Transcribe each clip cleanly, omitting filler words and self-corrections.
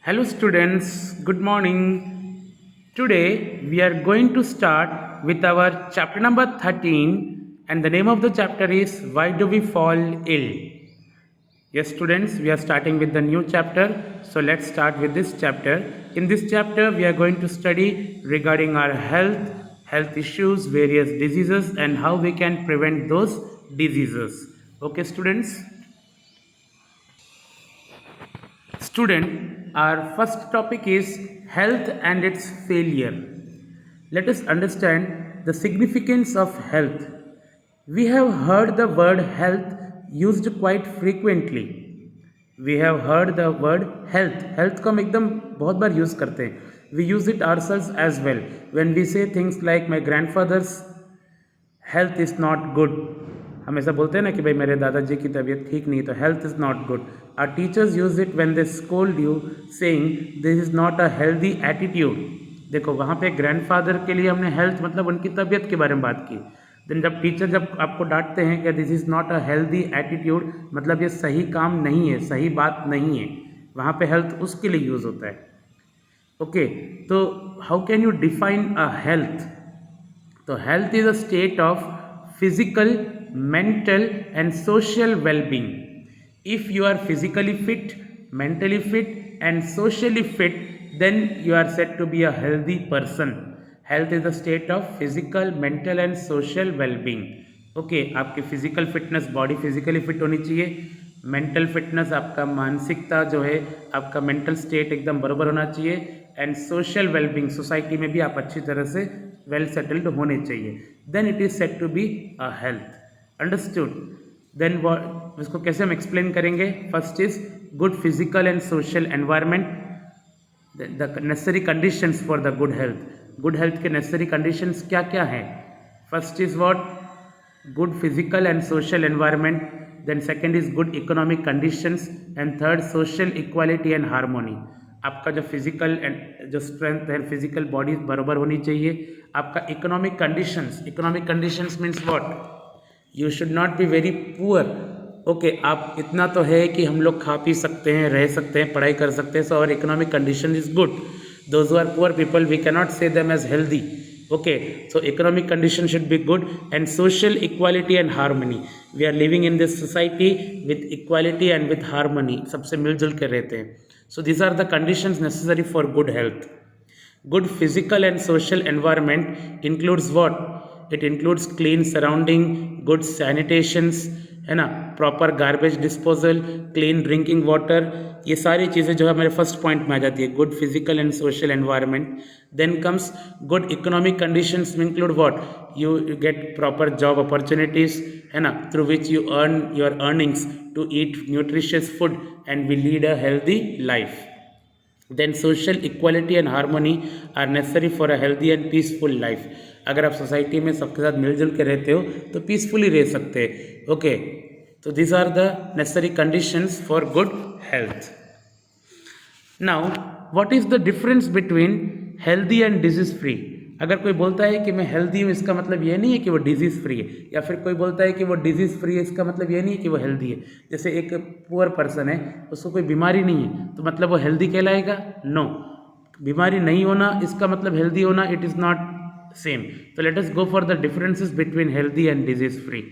Hello, students. Good morning. Today we are going to start with our chapter number 13, and the name of the chapter is Why Do We Fall Ill? Yes, students, we are starting with the new chapter. So let's start with this chapter. In this chapter, we are going to study regarding our health issues, various diseases, and how we can prevent those diseases. Okay, students? Student, our first topic is health and its failure. Let us understand the significance of health. We have heard the word health used quite frequently. We have heard the word health. Health को हम एकदम बहुत बार use करते हैं. We use it ourselves as well. When we say things like my grandfather's health is not good, हम ऐसा बोलते हैं ना कि भाई मेरे दादाजी की तबीयत ठीक नहीं, तो health is not good. Our teachers use it when they scold you saying this is not a healthy attitude. देखो वहाँ पे ग्रैंडफादर के लिए हमने हेल्थ मतलब उनकी तबीयत के बारे में बात की. देन जब टीचर जब आपको डांटते हैं कि this is not a healthy attitude, मतलब ये सही काम नहीं है, सही बात नहीं है, वहाँ पे हेल्थ उसके लिए यूज़ होता है. ओके, तो how can you define a health? So health is a state of physical, mental and social well-being. If you are physically fit, mentally fit and socially fit, then you are said to be a healthy person. Health is a state of physical, mental and social well-being. Okay, आपकी physical fitness, body physically fit होनी चाहिए. Mental fitness, आपका मानसिकता जो है, आपका mental state एकदम बराबर होना चाहिए. एंड सोशल वेलबींग, सोसाइटी में भी आप अच्छी तरह से वेल सेटल्ड होने चाहिए. Then it is set to be a health. Understood? Then what, इसको कैसे हम एक्सप्लेन करेंगे? First is good physical and social environment, the necessary conditions for the good health. Good health के नेसेसरी कंडीशंस क्या क्या हैं? First is what? good physical and social environment. Then second is good economic conditions and third social equality and harmony. आपका जो physical and जो strength है, physical body बराबर होनी चाहिए. आपका economic conditions, economic conditions means what? You should not be very poor. Okay, आप इतना तो है कि हम लोग खा पी सकते हैं, रह सकते हैं, पढ़ाई कर सकते हैं. So our economic condition is good. Those who are poor people we can not say them as healthy. Okay, so economic condition should be good and social equality and harmony. We are living in this society with equality and with harmony. सबसे मिलजुल के रहते हैं. So these are the conditions necessary for good health. Good physical and social environment includes what? It includes clean surrounding, good sanitations, है ना, proper garbage disposal, clean drinking water. ये सारी चीज़ें जो है मेरे फर्स्ट पॉइंट में आ जाती है, good physical and social environment. Then comes good economic conditions include what? You get proper job opportunities, है ना, through which you earn your earnings to eat nutritious food and we lead a healthy life. Then social equality and harmony are necessary for a healthy and peaceful life. अगर आप society में सबके साथ मिलजुल के रहते हो तो पीसफुली रह सकते हैं. ओके, तो this are the necessary conditions for good health. Now what is the difference between healthy and disease free? अगर कोई बोलता है कि मैं हेल्दी हूँ, इसका मतलब ये नहीं है कि वो डिजीज़ फ्री है. या फिर कोई बोलता है कि वो डिजीज़ फ्री है, इसका मतलब ये नहीं है कि वो हेल्दी है. जैसे एक पुअर पर्सन है, उसको कोई बीमारी नहीं है, तो मतलब वो हेल्दी कहलाएगा? नो. बीमारी नहीं होना इसका मतलब हेल्दी होना, इट इज़ नॉट सेम. तो let us go for the differences between healthy and disease free.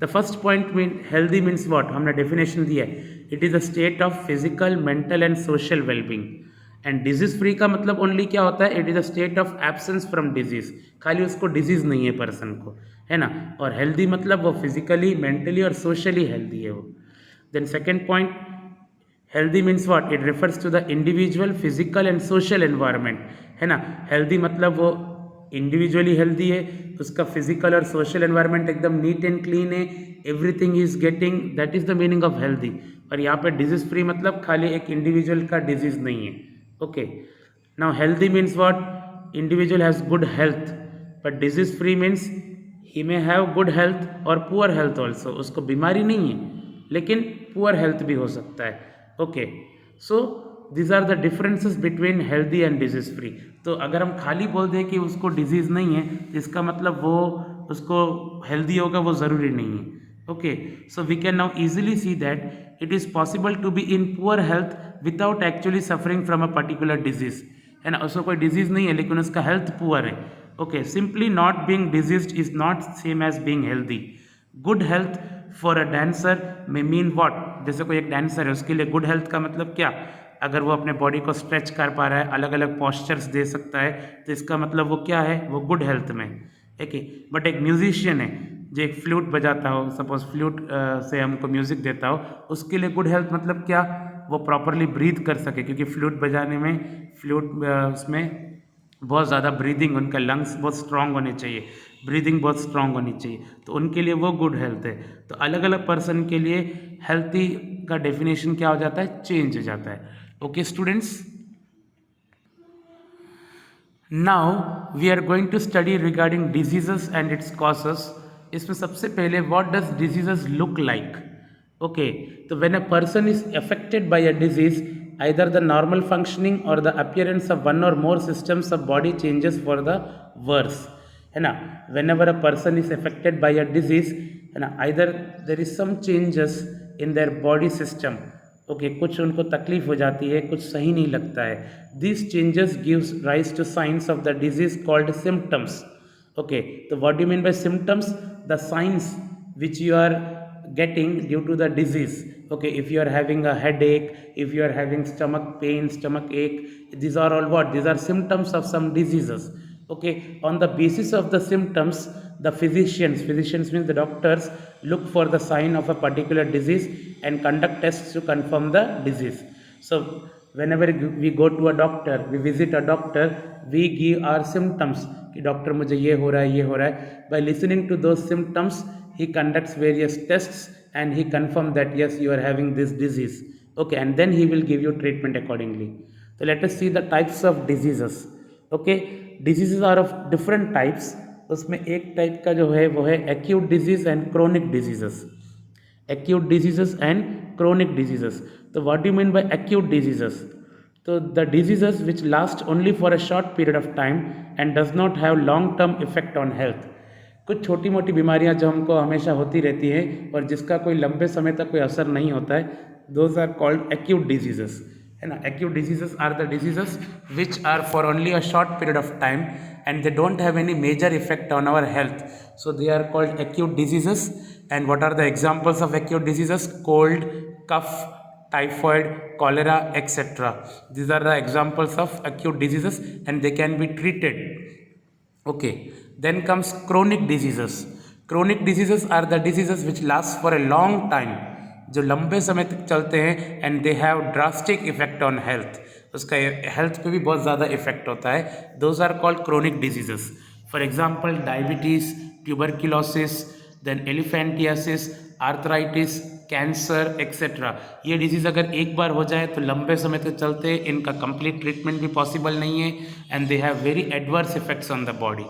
The first point mean healthy means what? हमने डेफिनेशन दिया है, it is a state of physical, mental and social wellbeing. And disease free का मतलब only क्या होता है? It is a state of absence from disease. खाली उसको डिजीज नहीं है पर्सन को, है ना. और हेल्दी मतलब वो फिजिकली, मेंटली और सोशली हेल्दी है वो. Then second point, healthy means what? It refers to the individual physical and social environment, है ना. हेल्दी मतलब वो इंडिविजुअली हेल्दी है, उसका फिजिकल और सोशल एनवायरनमेंट एकदम नीट एंड क्लीन है, everything is getting, that is the meaning of healthy. और यहाँ पे डिजीज फ्री मतलब खाली एक इंडिविजुअल का डिजीज नहीं है. Okay, now healthy means what? Individual has good health, but disease free means he may have good health और पुअर हेल्थ ऑल्सो. उसको बीमारी नहीं है लेकिन पुअर हेल्थ भी हो सकता है. Okay, so these are the differences between healthy and disease free. तो अगर हम खाली बोल दें कि उसको डिजीज़ नहीं है, तो इसका मतलब वो उसको हेल्दी होगा, वो ज़रूरी नहीं है. Okay, so we can now easily see that it is possible to be in poor health without actually suffering from a particular disease, है ना, उसको कोई डिजीज नहीं है लेकिन उसका हेल्थ पुअर है. Okay, simply not being diseased is not same as being healthy. Good health for a dancer में मीन व्हाट. जैसे कोई एक डांसर है उसके लिए गुड हेल्थ का मतलब क्या, अगर वो अपने बॉडी को स्ट्रेच कर पा रहा है, अलग अलग पॉस्चर्स दे सकता है, तो इसका मतलब वो क्या है, वो गुड हेल्थ में. ओके, बट एक म्यूजिशियन है जो एक फ्लूट बजाता हो, सपोज फ्लूट से हमको म्यूजिक देता हो, उसके लिए गुड हेल्थ मतलब क्या, वो प्रॉपरली ब्रीथ कर सके, क्योंकि फ्लूट बजाने में उसमें बहुत ज़्यादा ब्रीदिंग, उनका लंग्स बहुत स्ट्रांग होने चाहिए, ब्रीदिंग बहुत स्ट्रांग होनी चाहिए, तो उनके लिए वो गुड हेल्थ है. तो अलग अलग पर्सन के लिए हेल्थी का डेफिनेशन क्या हो जाता है, चेंज हो जाता है. Okay students, now we are going to study regarding diseases and its causes. इसमें सबसे पहले what does diseases look like. Okay, तो when a person is affected by a disease, either the normal functioning or the appearance of one or more systems of body changes for the worse, है ना. whenever a person is affected by a disease, है ना, either there is some changes in their body system. Okay, कुछ उनको तकलीफ हो जाती है, कुछ सही नहीं लगता है. This changes gives rise to signs of the disease called symptoms. Okay, तो what do mean by symptoms, the signs which you are getting due to the disease. Okay, if you are having a headache, if you are having stomach pain, stomach ache, these are all what, these are symptoms of some diseases. Okay, on the basis of the symptoms, the physicians means the doctors, look for the sign of a particular disease and conduct tests to confirm the disease. So whenever we go to a doctor, we visit a doctor, we give our symptoms कि doctor मुझे ये हो रहा है, ये हो रहा है. by listening to those symptoms, he conducts various tests and he confirms that yes, you are having this disease. Okay, and then he will give you treatment accordingly. So let us see the types of diseases. Okay, diseases are of different types. उसमें एक type का जो है वो है acute disease and chronic diseases. acute diseases and chronic diseases. So what do you mean by acute diseases? So the diseases which last only for a short period of time and does not have long term effect on health. कुछ छोटी मोटी बीमारियां जो हमको हमेशा होती रहती हैं और जिसका कोई लंबे समय तक कोई असर नहीं होता है, those are called acute diseases, है ना. Acute diseases are the diseases which are for only a short period of time and they don't have any major effect on our health, so they are called acute diseases. And what are the examples of acute diseases? Cold, cough, typhoid, cholera, etc. These are the examples of acute diseases and they can be treated. Okay, then comes chronic diseases. Chronic diseases are the diseases which last for a long time, जो लंबे समय तक चलते हैं, and they have drastic effect on health, उसका health पे भी बहुत ज़्यादा इफेक्ट होता है. Those are called chronic diseases. For example diabetes, tuberculosis, then elephantiasis, arthritis, cancer etcetera. ये डिजीज़ अगर एक बार हो जाए तो लंबे समय तक चलते हैं, इनका कंप्लीट ट्रीटमेंट भी पॉसिबल नहीं है, and they have very adverse effects on the body.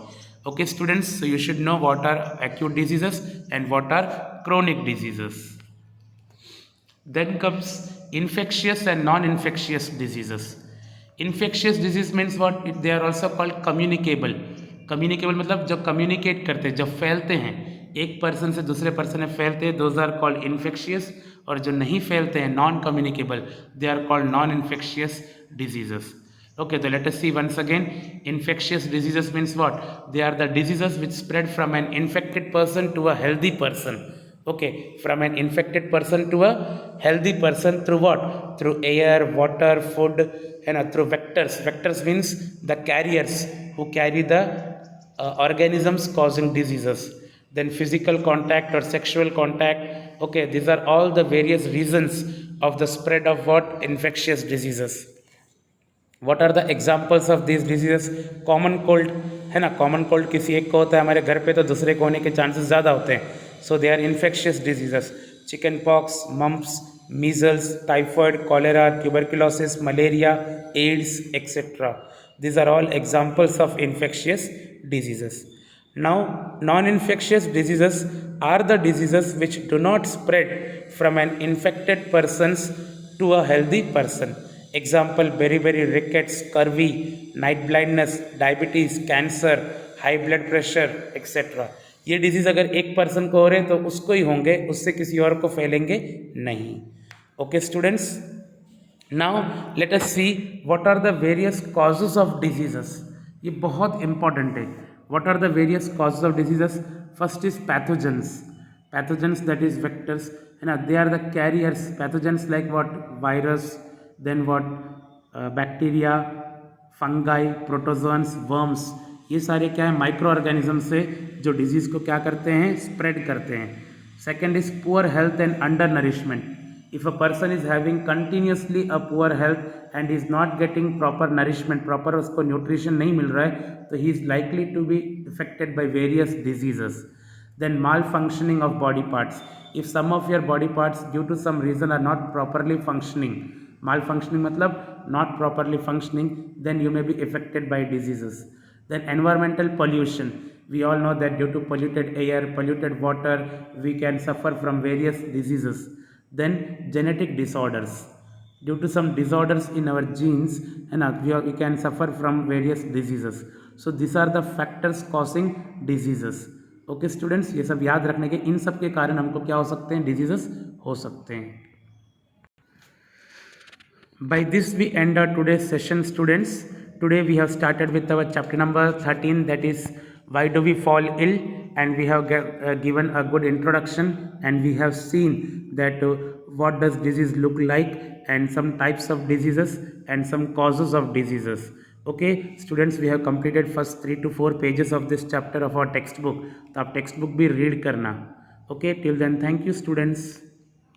Okay students, so you should know what are acute diseases and what are chronic diseases. Then comes infectious and non-infectious diseases. Infectious disease means what? They are also called communicable. Communicable मतलब जो communicate करते हैं, जो फैलते हैं, एक person से दूसरे पर्सन में फैलते हैं, those are called infectious. और जो नहीं फैलते हैं, non communicable, they are called non infectious diseases. Okay, so let us see once again. Infectious diseases means what? They are the diseases which spread from an infected person to a healthy person. Okay, from an infected person to a healthy person through what? Through air, water, food, and through vectors. Vectors means the carriers who carry the organisms causing diseases. Then physical contact or sexual contact. Okay, these are all the various reasons of the spread of what? Infectious diseases. What are the examples of these diseases? Common cold, है ना. Common cold किसी एक को होता है हमारे घर पे, तो दूसरे को होने के चांसेस ज़्यादा होते हैं. So they are infectious diseases. Chicken pox, mumps, measles, typhoid, cholera, tuberculosis, malaria, AIDS etcetera. These are all examples of infectious diseases. Now, non-infectious diseases are the diseases which do not spread from an infected person to a healthy person. Example, beriberi, rickets, scurvy, night blindness, diabetes, cancer, high blood pressure, etc. ये disease अगर एक person को हो रहे हैं तो उसको ही होंगे, उससे किसी और को फैलेंगे नहीं. Okay students, Now let us see what are the various causes of diseases. ये बहुत important है. What are the various causes of diseases? First is pathogens. Pathogens, that is vectors, and they are the carriers. Pathogens like what? Virus, then what? Bacteria, fungi, protozoans, worms. ये सारे क्या है? Micro organism से जो disease को क्या करते हैं? स्प्रेड करते हैं. Second is poor health and undernourishment. If a person is having continuously a poor health and is not getting proper nourishment, proper उसको nutrition नहीं मिल रहा है, तो he is likely to be affected by various diseases. Then malfunctioning of body parts. If some of your body parts due to some reason are not properly functioning, malfunctioning मतलब not properly functioning, then you may be affected by diseases. Then environmental pollution. We all know that due to polluted air, polluted water, we can suffer from various diseases. Then genetic disorders. Due to some disorders in our genes, and we can suffer from various diseases. So these are the factors causing diseases. Okay students, ये सब याद रखने के, इन सब के कारण हमको क्या हो सकते हैं? डिजीजेस हो सकते हैं. By this we end our today's session, students. Today we have started with our chapter number 13, that is why do we fall ill, and we have given a good introduction, and we have seen that what does disease look like, and some types of diseases and some causes of diseases. Okay students, we have completed first 3 to 4 pages of this chapter of our textbook. तो आप textbook भी read करना. Okay, till then thank you students.